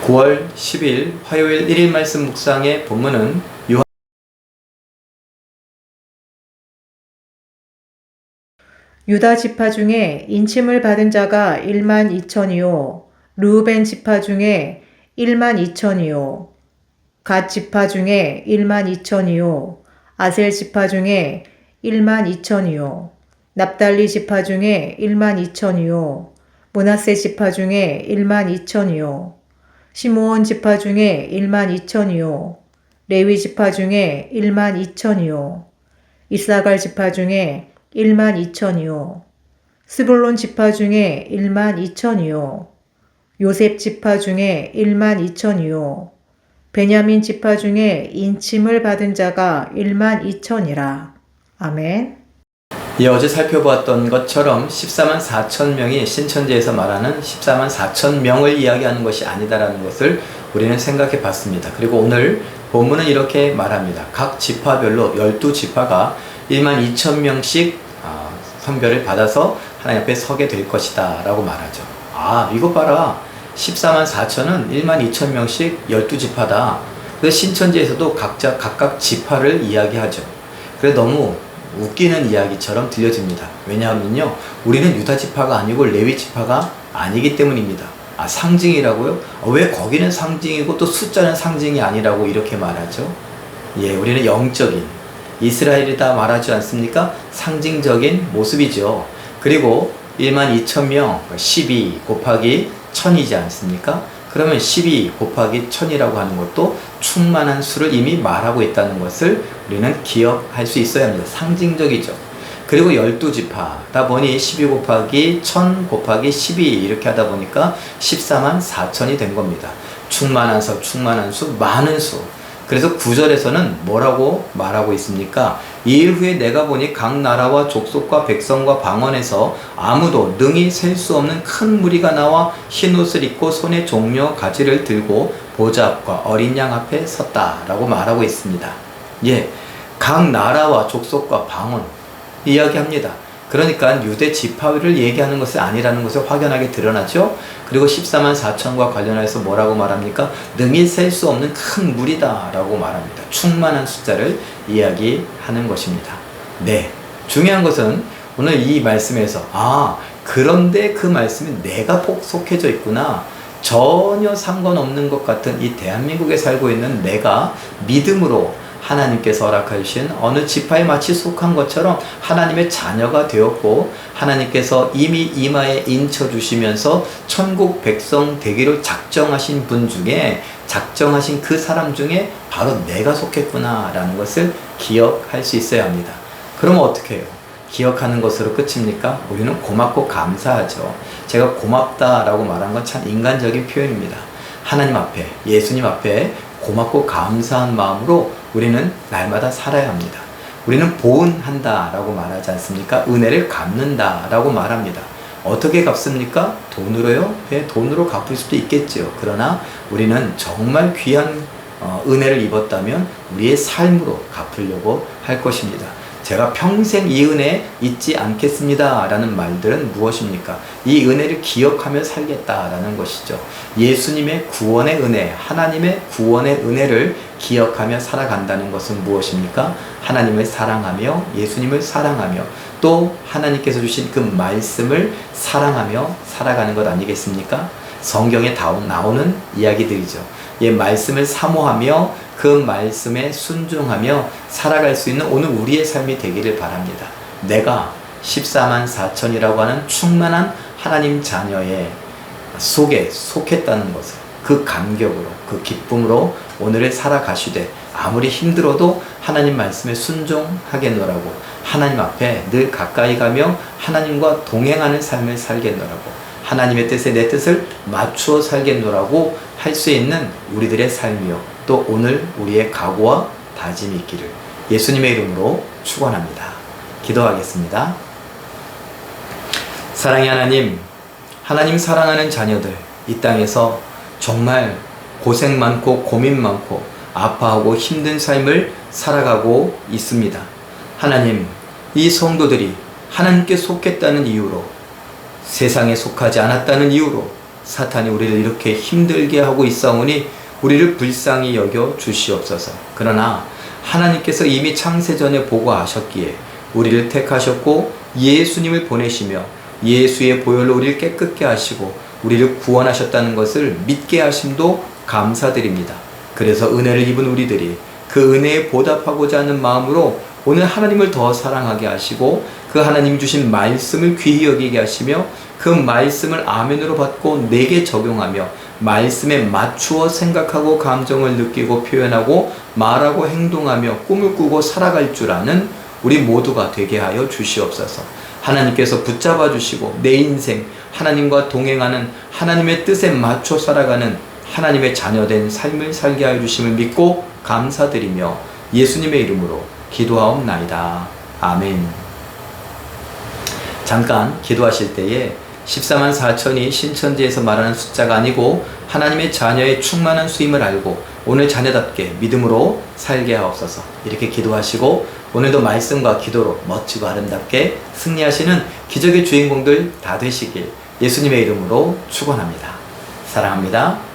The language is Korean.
9월 10일 화요일 1일 말씀 묵상의 본문은 유다 지파 중에 인침을 받은 자가 1만 2천이요. 르우벤 지파 중에 1만 2천이요. 갓 지파 중에 1만 2천이요. 아셀 지파 중에 1만 2천이요. 납달리 지파 중에 1만 2천이요. 므낫세 지파 중에 1만 2천이요. 시므온 지파 중에 1만 2천이요. 레위 지파 중에 1만 2천이요. 이사갈 지파 중에 1만 2천이요. 스불론 지파 중에 1만 2천이요. 요셉 지파 중에 1만 2천이요. 베냐민 지파 중에 인침을 받은 자가 1만 2천이라. 아멘. 어제 살펴보았던 것처럼 14만 4천 명이 신천지에서 말하는 14만 4천 명을 이야기하는 것이 아니다라는 것을 우리는 생각해 봤습니다. 그리고 오늘 본문은 이렇게 말합니다. 각 지파별로 12지파가 1만 2천 명씩 선별을 받아서 하나님 앞에 서게 될 것이다 라고 말하죠. 이거 봐라. 14만 4천은 1만 2천 명씩 12지파다. 그래서 신천지에서도 각각 지파를 이야기하죠. 그래 너무 웃기는 이야기처럼 들려집니다. 왜냐하면요, 우리는 유다 지파가 아니고 레위 지파가 아니기 때문입니다. 상징이라고요? 왜 거기는 상징이고 또 숫자는 상징이 아니라고 이렇게 말하죠? 우리는 영적인 이스라엘이다 말하지 않습니까? 상징적인 모습이죠. 그리고 1만 2천 명, 12 곱하기 1000이지 않습니까? 그러면 12 곱하기 1000이라고 하는 것도 충만한 수를 이미 말하고 있다는 것을 우리는 기억할 수 있어야 합니다. 상징적이죠. 그리고 12지파다 보니 12 곱하기 1000 곱하기 12 이렇게 하다 보니까 14만 4천이 된 겁니다. 충만한 수, 많은 수. 그래서 9절에서는 뭐라고 말하고 있습니까? 이일 후에 내가 보니 각 나라와 족속과 백성과 방언에서 아무도 능히 셀 수 없는 큰 무리가 나와 흰옷을 입고 손에 종려 가지를 들고 보좌 앞과 어린 양 앞에 섰다라고 말하고 있습니다. 각 나라와 족속과 방언 이야기합니다. 그러니까 유대 지파를 얘기하는 것이 아니라는 것을 확연하게 드러나죠. 그리고 14만 4천과 관련해서 뭐라고 말합니까? 능히 셀 수 없는 큰 무리다 라고 말합니다. 충만한 숫자를 이야기하는 것입니다. 중요한 것은 오늘 이 말씀에서 그런데 그 말씀이 내가 속해져 있구나. 전혀 상관없는 것 같은 이 대한민국에 살고 있는 내가 믿음으로 하나님께서 허락하신 어느 지파에 마치 속한 것처럼 하나님의 자녀가 되었고, 하나님께서 이미 이마에 인쳐주시면서 천국 백성 되기를 작정하신 분 중에, 작정하신 그 사람 중에 바로 내가 속했구나 라는 것을 기억할 수 있어야 합니다. 그러면 어떻게 해요? 기억하는 것으로 끝입니까? 우리는 고맙고 감사하죠. 제가 고맙다라고 말한 건 참 인간적인 표현입니다. 하나님 앞에, 예수님 앞에 고맙고 감사한 마음으로 우리는 날마다 살아야 합니다. 우리는 보은한다 라고 말하지 않습니까? 은혜를 갚는다 라고 말합니다. 어떻게 갚습니까? 돈으로요? 돈으로 갚을 수도 있겠죠. 그러나 우리는 정말 귀한 은혜를 입었다면 우리의 삶으로 갚으려고 할 것입니다. 제가 평생 이 은혜 잊지 않겠습니다 라는 말들은 무엇입니까? 이 은혜를 기억하며 살겠다라는 것이죠. 예수님의 구원의 은혜, 하나님의 구원의 은혜를 기억하며 살아간다는 것은 무엇입니까? 하나님을 사랑하며 예수님을 사랑하며 또 하나님께서 주신 그 말씀을 사랑하며 살아가는 것 아니겠습니까? 성경에 나오는 이야기들이죠. 말씀을 사모하며 그 말씀에 순종하며 살아갈 수 있는 오늘 우리의 삶이 되기를 바랍니다. 내가 14만 4천이라고 하는 충만한 하나님 자녀의 속에 속했다는 것을 그 감격으로, 그 기쁨으로 오늘을 살아가시되 아무리 힘들어도 하나님 말씀에 순종하겠노라고, 하나님 앞에 늘 가까이 가며 하나님과 동행하는 삶을 살겠노라고, 하나님의 뜻에 내 뜻을 맞추어 살겠노라고 할 수 있는 우리들의 삶이요, 또 오늘 우리의 각오와 다짐이 있기를 예수님의 이름으로 축원합니다. 기도하겠습니다. 사랑의 하나님, 하나님 사랑하는 자녀들 이 땅에서 정말 고생 많고 고민 많고 아파하고 힘든 삶을 살아가고 있습니다. 하나님, 이 성도들이 하나님께 속했다는 이유로, 세상에 속하지 않았다는 이유로 사탄이 우리를 이렇게 힘들게 하고 있사오니 우리를 불쌍히 여겨 주시옵소서. 그러나 하나님께서 이미 창세전에 보고하셨기에 우리를 택하셨고 예수님을 보내시며 예수의 보혈로 우리를 깨끗게 하시고 우리를 구원하셨다는 것을 믿게 하심도 감사드립니다. 그래서 은혜를 입은 우리들이 그 은혜에 보답하고자 하는 마음으로 오늘 하나님을 더 사랑하게 하시고 그 하나님이 주신 말씀을 귀히 여기게 하시며 그 말씀을 아멘으로 받고 내게 적용하며 말씀에 맞추어 생각하고 감정을 느끼고 표현하고 말하고 행동하며 꿈을 꾸고 살아갈 줄 아는 우리 모두가 되게 하여 주시옵소서. 하나님께서 붙잡아 주시고 내 인생 하나님과 동행하는 하나님의 뜻에 맞춰 살아가는 하나님의 자녀된 삶을 살게 하여 주심을 믿고 감사드리며 예수님의 이름으로 기도하옵나이다. 아멘. 잠깐 기도하실 때에 14만 4천이 신천지에서 말하는 숫자가 아니고 하나님의 자녀의 충만한 수임을 알고 오늘 자녀답게 믿음으로 살게 하옵소서. 이렇게 기도하시고 오늘도 말씀과 기도로 멋지고 아름답게 승리하시는 기적의 주인공들 다 되시길 예수님의 이름으로 축원합니다. 사랑합니다.